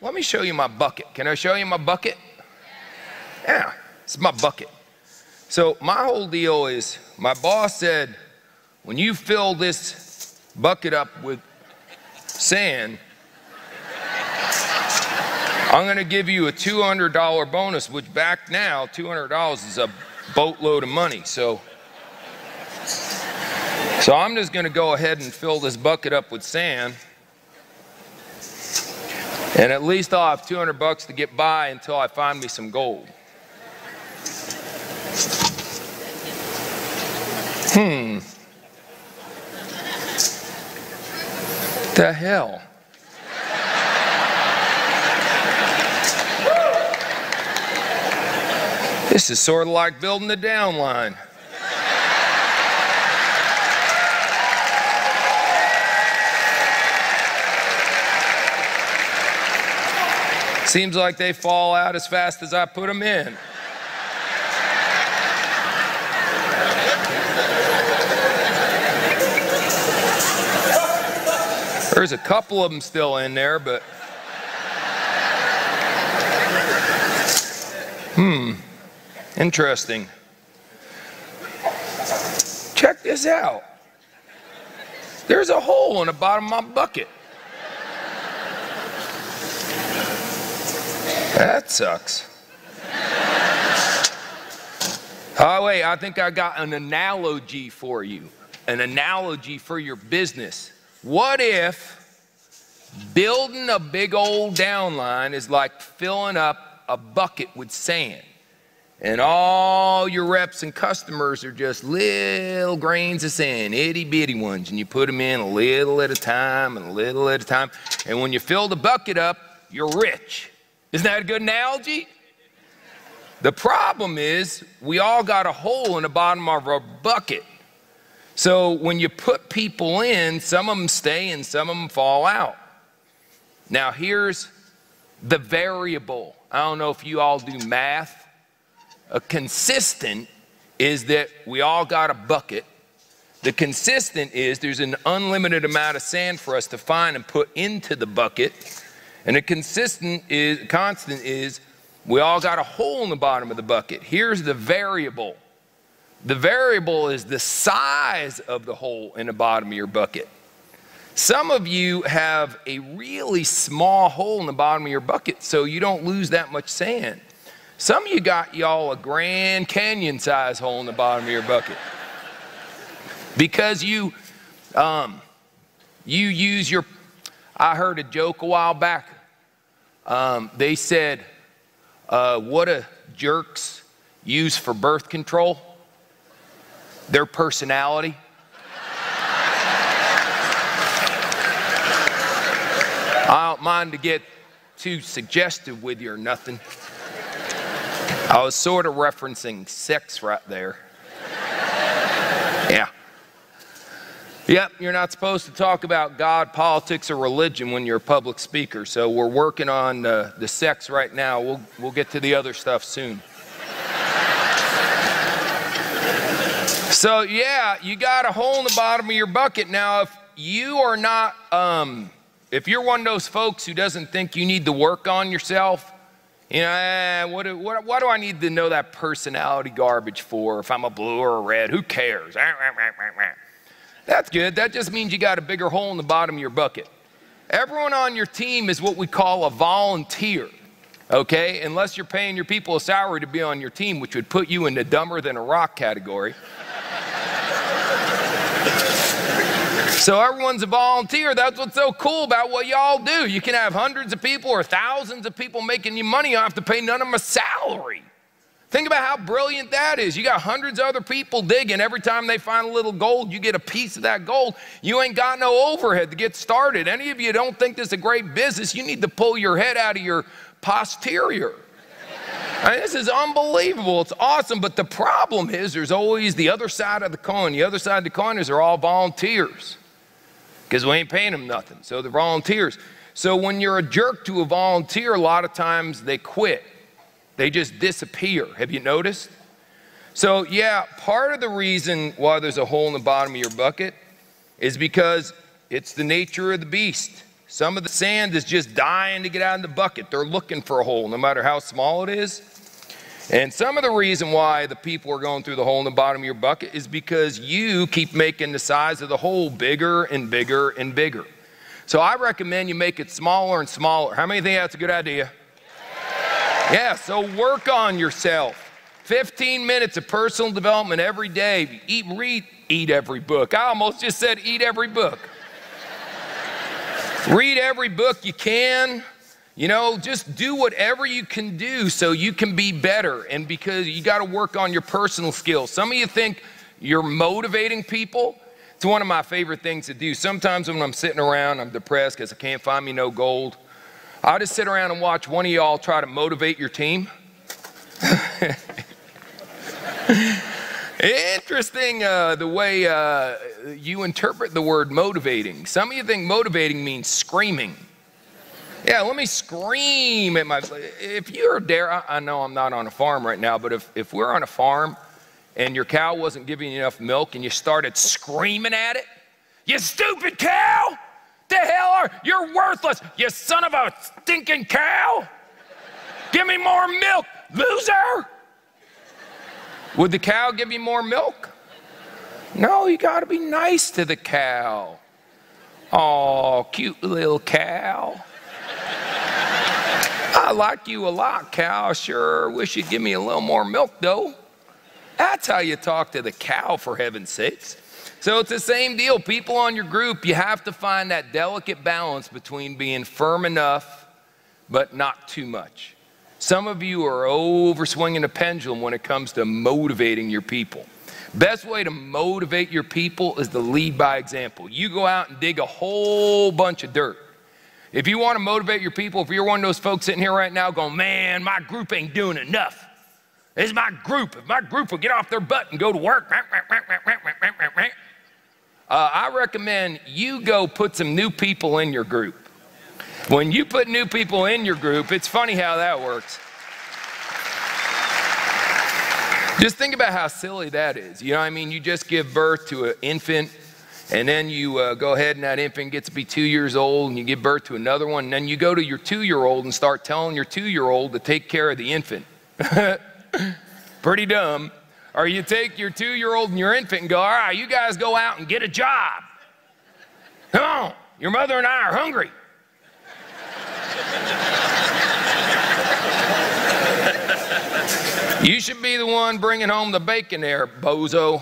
let me show you my bucket. Can I show you my bucket? Yeah, it's my bucket. So my whole deal is, my boss said, when you fill this bucket up with sand, I'm gonna give you a $200 bonus, which back now, $200 is a boatload of money. So I'm just gonna go ahead and fill this bucket up with sand, and at least I'll have $200 to get by until I find me some gold. The hell? This is sort of like building the downline. Seems like they fall out as fast as I put them in. There's a couple of them still in there, but interesting. Check this out. There's a hole in the bottom of my bucket. That sucks. Oh, wait, I think I got an analogy for you. An analogy for your business. What if building a big old downline is like filling up a bucket with sand, and all your reps and customers are just little grains of sand, itty bitty ones, and you put them in a little at a time and a little at a time, and when you fill the bucket up, you're rich. Isn't that a good analogy? The problem is we all got a hole in the bottom of our bucket. So when you put people in, some of them stay and some of them fall out. Now here's the variable. I don't know if you all do math. A consistent is that we all got a bucket. The consistent is there's an unlimited amount of sand for us to find and put into the bucket. And a constant is we all got a hole in the bottom of the bucket. Here's the variable. The variable is the size of the hole in the bottom of your bucket. Some of you have a really small hole in the bottom of your bucket, so you don't lose that much sand. Some of you got y'all a Grand Canyon size hole in the bottom of your bucket. Because you use your, I heard a joke a while back. They said, what do jerks use for birth control? Their personality. I don't mind to get too suggestive with you or nothing. I was sort of referencing sex right there. Yeah. Yep, you're not supposed to talk about God, politics, or religion when you're a public speaker. So we're working on the sex right now. We'll get to the other stuff soon. So yeah, you got a hole in the bottom of your bucket. Now, if you are not, if you're one of those folks who doesn't think you need to work on yourself, you know, what do I need to know that personality garbage for? If I'm a blue or a red, who cares? That's good. That just means you got a bigger hole in the bottom of your bucket. Everyone on your team is what we call a volunteer, okay? Unless you're paying your people a salary to be on your team, which would put you in the dumber than a rock category. So everyone's a volunteer. That's what's so cool about what y'all do. You can have hundreds of people or thousands of people making you money. You don't have to pay none of them a salary. Think about how brilliant that is. You got hundreds of other people digging. Every time they find a little gold, you get a piece of that gold. You ain't got no overhead to get started. Any of you don't think this is a great business, you need to pull your head out of your posterior. I mean, this is unbelievable. It's awesome. But the problem is there's always the other side of the coin. The other side of the coin is they're all volunteers because we ain't paying them nothing. So they're volunteers. So when you're a jerk to a volunteer, a lot of times they quit. They just disappear. Have you noticed? So yeah, part of the reason why there's a hole in the bottom of your bucket is because it's the nature of the beast. Some of the sand is just dying to get out of the bucket. They're looking for a hole, no matter how small it is. And some of the reason why the people are going through the hole in the bottom of your bucket is because you keep making the size of the hole bigger and bigger and bigger. So I recommend you make it smaller and smaller. How many think that's a good idea? Yeah, so work on yourself. 15 minutes of personal development every day. Eat every book. I almost just said eat every book. Read every book you can. You know, just do whatever you can do so you can be better, and because you got to work on your personal skills. Some of you think you're motivating people. It's one of my favorite things to do. Sometimes when I'm sitting around, I'm depressed because I can't find me no gold. I'll just sit around and watch one of y'all try to motivate your team. Interesting the way you interpret the word motivating. Some of you think motivating means screaming. Yeah, let me scream at my, if you're there, I know I'm not on a farm right now, but if we're on a farm and your cow wasn't giving you enough milk and you started screaming at it, you stupid cow, the hell are, you're worthless, you son of a stinking cow, give me more milk, loser. Would the cow give you more milk? No, you gotta be nice to the cow. Oh, cute little cow. I like you a lot, cow. Sure wish you'd give me a little more milk, though. That's how you talk to the cow, for heaven's sakes. So it's the same deal. People on your group, you have to find that delicate balance between being firm enough, but not too much. Some of you are over swinging the pendulum when it comes to motivating your people. Best way to motivate your people is to lead by example. You go out and dig a whole bunch of dirt. If you want to motivate your people, if you're one of those folks sitting here right now going, man, my group ain't doing enough. This is my group. If my group would get off their butt and go to work, I recommend you go put some new people in your group. When you put new people in your group, it's funny how that works. Just think about how silly that is. You know what I mean? You just give birth to an infant, and then you go ahead and that infant gets to be 2 years old, and you give birth to another one, and then you go to your 2-year-old and start telling your 2-year-old to take care of the infant. Pretty dumb. Or you take your 2-year-old and your infant and go, all right, you guys go out and get a job. Come on, your mother and I are hungry. You should be the one bringing home the bacon there, bozo.